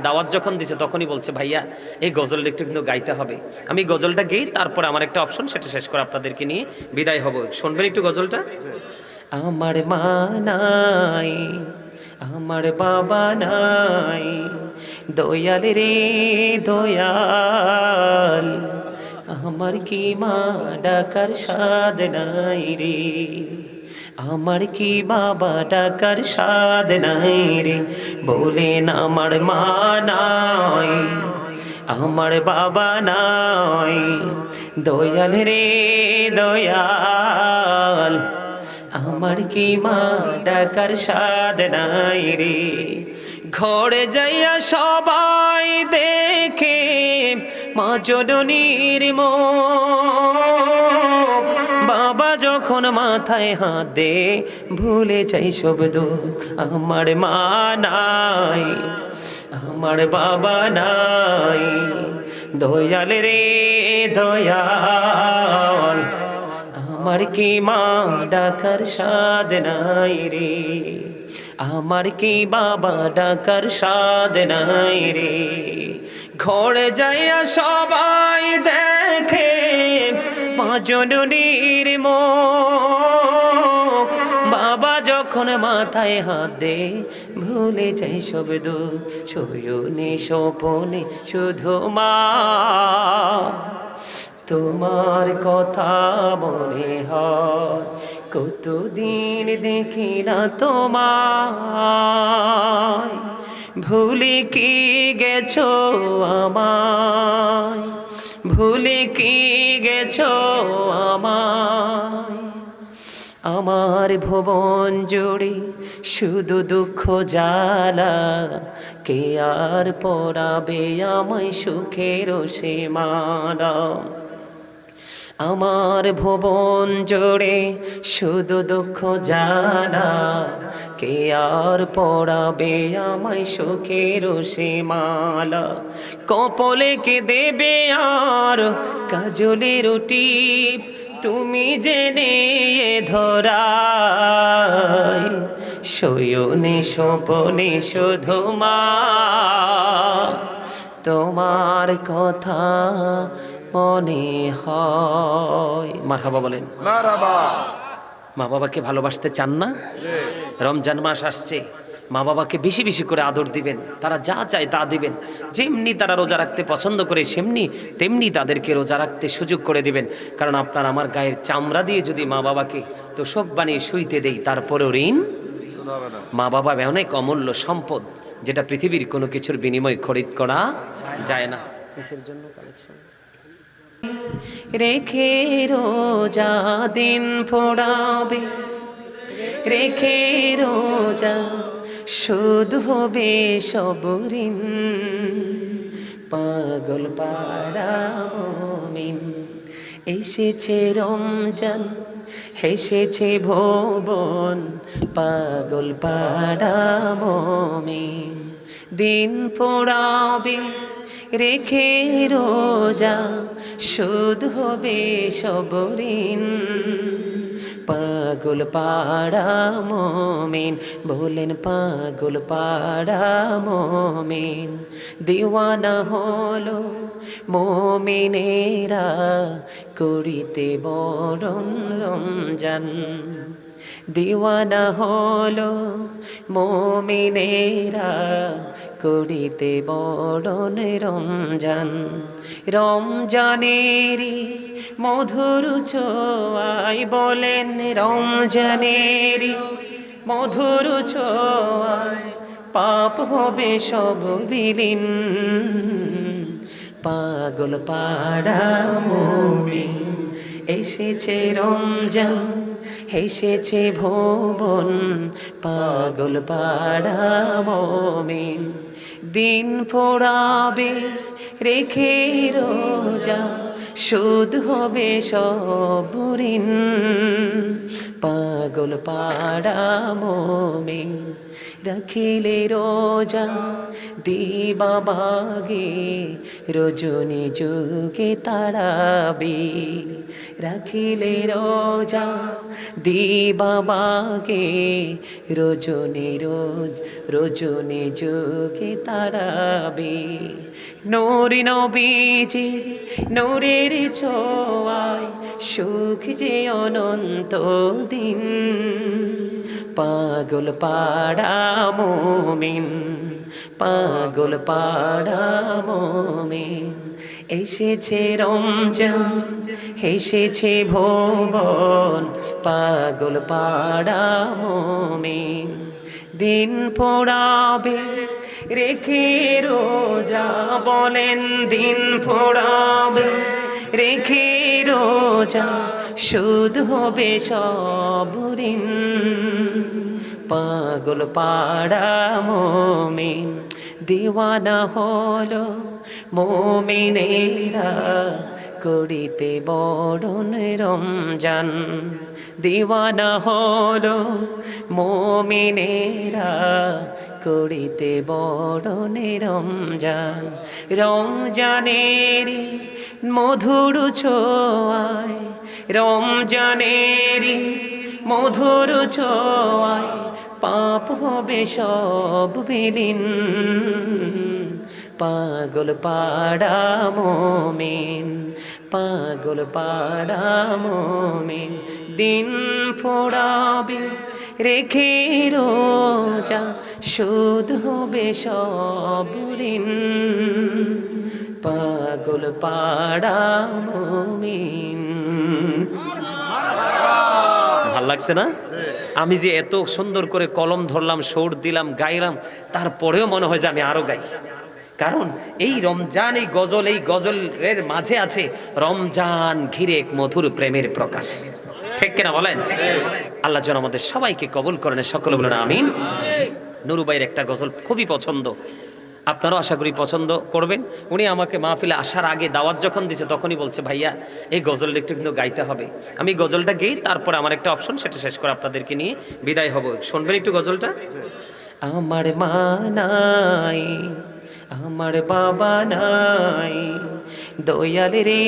দাওয়াত যখন দিছে তখনই বলছে ভাইয়া এই গজলটা একটু কিন্তু গাইতে হবে। আমি গজলটা গেই, তারপরে আমার একটা অপশন, সেটা শেষ করে আপনাদেরকে নিয়ে বিদায় হব। শুনবেন একটু গজলটা? আমার মা নাই, আমার বাবা নাই, দয়াল রে দয়াল, আমার কি মা ডাকার স্বাদ নাই রে, আমার কি বাবা ডাকার স্বাদ নাই রে, বলেন আমার মা নাই, আমার বাবা নাই, দয়াল রে দয়াল, আমার কি মা ডাকার স্বাদ নাই রে। ঘরে যাইয়া সবাই দেখে মা জননীর মুখ, বাবা যখন মাথায় হাত দে ভুলে যাই সব দুঃখ। আমার মা নাই, আমার বাবা নাই, দয়াল রে দয়াল, আমার কি মা ডাকার স্বাদ নাই রে, আমার কি বাবা ডাকার স্বাদ নাই রে। ঘরে যাইয়া সবাই দেখে মা জননীর মুখ, বাবা যখন মাথায় হাত দে ভুলে যাই সব দুঃখ। শয়নে স্বপনে শুধু মা তোমার কথা মনে হয়, কতদিন দেখি না তোমায়, ভুলে কি গেছো আমায়, ভুলে কি গেছো আমায়। আমার ভুবন জুড়ে শুধু দুঃখ জ্বালা, কে আর পরাবে আমায় সুখের সীমানা। আমার ভুবন জুড়ে শুধু দুঃখ জ্বালা, কে আর পরাবে আমায় সুখের সীমালা। কপলে কে দেবে আর কাজলের টিপ, তুমি জেনে ধরাই, শয়নে স্বপনে শুধু মা তোমার কথা মনে হয়। মারহাবা বলেন। মারহাবা। মা বাবাকে ভালোবাসতে চান না? রমজান মাস আসছে, মা বাবাকে বেশি বেশি করে আদর দিবেন, তারা যা চায় তা দিবেন। যেমনি তারা রোজা রাখতে পছন্দ করে তেমনি তাদেরকে রোজা রাখতে সুযোগ করে দিবেন। কারণ আপনার আমার গায়ের চামড়া দিয়ে যদি মা বাবাকে তোষক বানিয়ে শুইতে দেই, তারপরেও ঋণ। মা বাবা অনেক অমূল্য সম্পদ, যেটা পৃথিবীর কোনো কিছুর বিনিময়ে খরিদ করা যায় না। কিসের জন্য কালেকশন রেখে রোজা দিন ফোড়াবে, রেখে রোজা শুধু হবে সব ঋণ, পাগল পাড়া মুমিন এসেছে রমজান, হেসেছে ভুবন, পাগল পাড়া মুমিন দিন পোড়াবে, রেখে রোজা শুধু হবে সব ঋণ, পাগল পাড়া মুমিন বলেন, পাগল পাড়া মুমিন। দিওয়ানা হলো মুমিনেরা করিতে বরণ রমজান, দিওয়ানা হলো মুমিনেরা করিতে বরণ রমজান। রমজানেরই মধুর ছোঁয়ায় বলেন, রমজানেরই মধুর ছোঁয়ায় পাপ হবে সব বিলীন, পাগল পাড়া মুমিন এসেছে রমজান, হেসেছে ভুবন, পাগল পাড়া মুমিন দিন পোড়াবে, রেখে রোজা সুদ হবে সব ঋণ, পাগল পাড়া মোমেন রাখিলে রোজা দিবা বাগে রজনী যুগে তারাবে রাখিলে রোজা দিবা বাগে রজনী যুগে তারাবে নূরি নবীজির নূরের ছোঁয়ায় সুখ যে অনন্ত দিন পাগল পাড়া মোমিন পাগল পাড়া মোমিন এসেছে রমজান এসেছে ভুবন পাগল পাড়া মোমিন দিন পোড়াবে রেখে রোজা বলেন দিন পোড়াবে রেখে রোজা শুধ হবে সব ঋণ পাগল পাড়া মোমিন দিওয়ানা হলো মোমিনেরা করিতে বরণ রমজান দিওয়ানা হলো মোমিনেরা করিতে বরণ রমজান রমজানের মধুর ছোঁয়ায় রমজানের মধুর ছোঁয়ায় পাপ হবে সব বিলীন পাগল পাড়া মোমিন পাগল পাড়া মোমিন দিন ফোড়াবে রেখে রোজা শুধ হবে সব ঋণ পাগল পাড়া মোমিন ভাল লাগছে না? আমি যে এত সুন্দর করে কলম ধরলাম সুর দিলাম গাইলাম তারপরেও মনে হয় যে আমি আরো গাই কারণ এই রমজান এই গজলের মাঝে আছে রমজান ঘিরে এক মধুর প্রেমের প্রকাশ ঠিক কিনা বলেন আল্লাহ যেন আমাদের সবাইকে কবুল করেন সকলে বলেন আমিন নুরু ভাইয়ের একটা গজল খুবই পছন্দ আপনারাও আশা করি পছন্দ করবেন উনি আমাকে মাহফিলে আসার আগে দাওয়াত যখন দিছে তখনই বলছে ভাইয়া এই গজলটা একটু কিন্তু গাইতে হবে আমি গজলটা গেই তারপরে আমার একটা অপশন সেটা শেষ করে আপনাদেরকে নিয়ে বিদায় হব শুনবেন একটু গজলটা আমার মা নাই আমার বাবা নাই দয়াল রে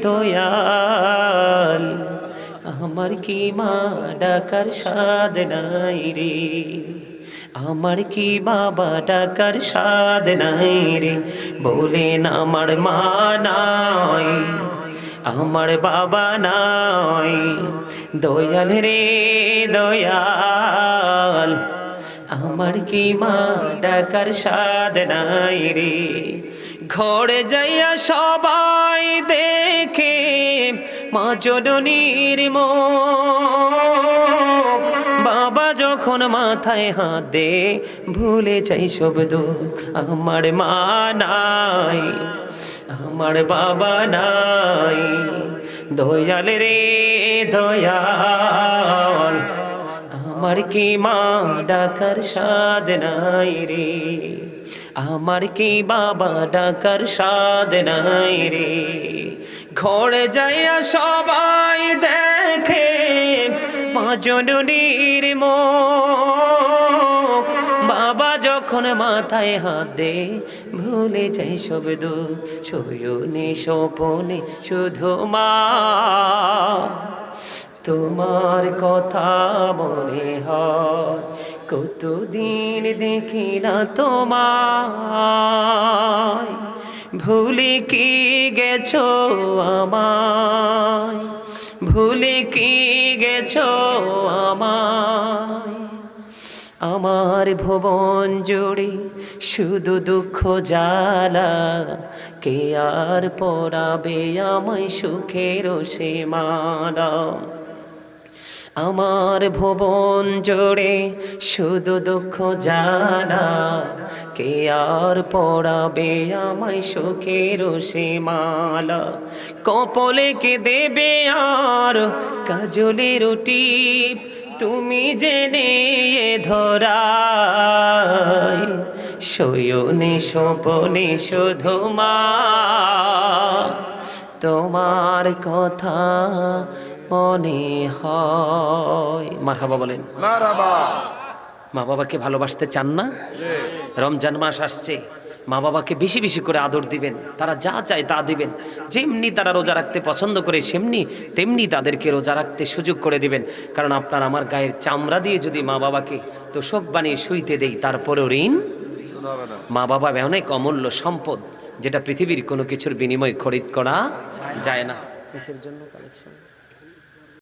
দয়াল আমার কি মা ডাকার সাদ নাই রে আমার কি বাবা ডাকার সাদ নাই রে বলেন আমার মা নাই আমার বাবা নাই দয়াল রে দয়াল আমার কি মা ডাকার সাদ নাই রে ঘরে যাইয়া সবাই দেখে মা জননীর মুখ বাবা যখন মাথায় হাত দে ভুলে যাই সব দুঃখ আমার মা নাই আমার বাবা নাই দয়াল রে দয়াল আমার কি মা ডাকার সাদ নাই রে আমার কি বাবা ডাকার সাদ নাই রে ঘরে যাইয়া সবাই দেখে মা জননীর মুখ বাবা যখন মাথায় হাত দে ভুলে যাই সব দুঃখ শয়নে স্বপনে শুধু মা তোমার কথা মনে হয় কতদিন দেখি না তোমায় ভুলে কি গেছো আমায় ভুলে কি গেছো আমায় আমার ভুবন জুড়ে শুধু দুঃখ জ্বালা কে আর পরাবে আমায় সুখের সীমানা আমার ভুবন জুড়ে শুধু দুঃখ জ্বালা কে আর পরাবে আমায় সুখের সীমালা কপলে কে দেবে আর কাজলের টিপ তুমি জেনে ধরাই শয়নে স্বপনে শুধু মা তোমার কথা মনে হয়। মারহাবা বলেন। মারহাবা। মা বাবাকে ভালোবাসতে চান না? রমজান মাস আসছে, মা বাবাকে বেশি বেশি করে আদর দিবেন, তারা যা চায় তা দিবেন। যেমনি তারা রোজা রাখতে পছন্দ করে সেমনি তেমনি তাদেরকে রোজা রাখতে সুযোগ করে দিবেন। কারণ আপনার আমার গায়ের চামড়া দিয়ে যদি মা বাবাকে তোষক বানিয়ে শুইতে দেই, তারপরেও ঋণ। শোধ হবে না। মা বাবা অনেক অমূল্য সম্পদ, যেটা পৃথিবীর কোনো কিছুর বিনিময়ে খরিদ করা যায় না। কিসের জন্য কালেকশন?